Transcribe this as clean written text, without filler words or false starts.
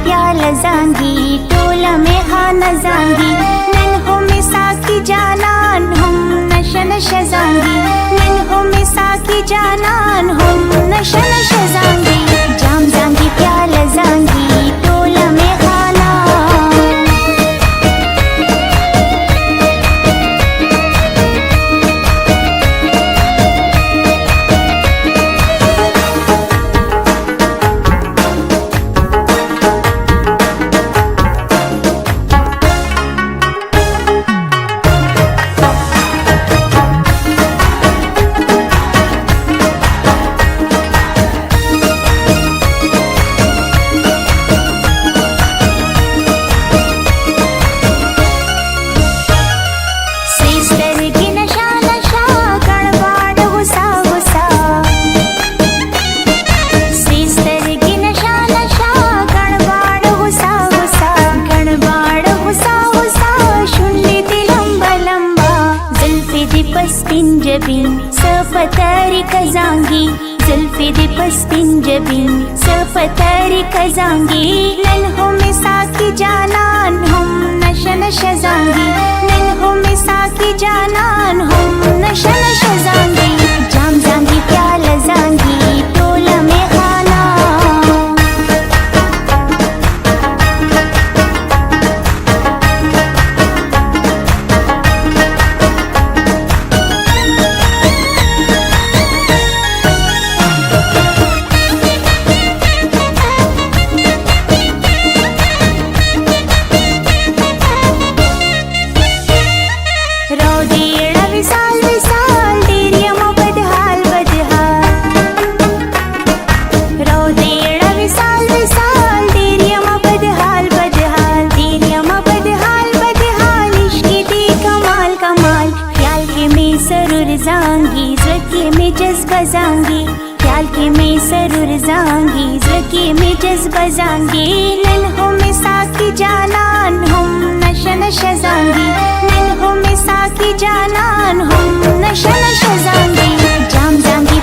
प्याल जांगी टोला में खाना जांगी नन हो में साकी जानान हम नशा नशा जांगी नन हो में साकी जानान हम नशा नशा जांगी जाम जांगी प्याल जांगी टोला में खाना सपतारी कजांगी जुल्फे दे पस्पिंजबिन सपतारी कजांगी नन हो में साकी जानान हम नशा नशा जांगी नन हो में साकी जानान हम नशा नशा जांगी जाम जांगी प्याल जांगी टोला में खाना जांगी ख्याल के मैं सरूर जांगी जके में जज्बा जांगी नन हो में साकी जानान हम नशा नशा जांगी नन हो में साकी जानान हम नशा नशा जांगी जाम जांगी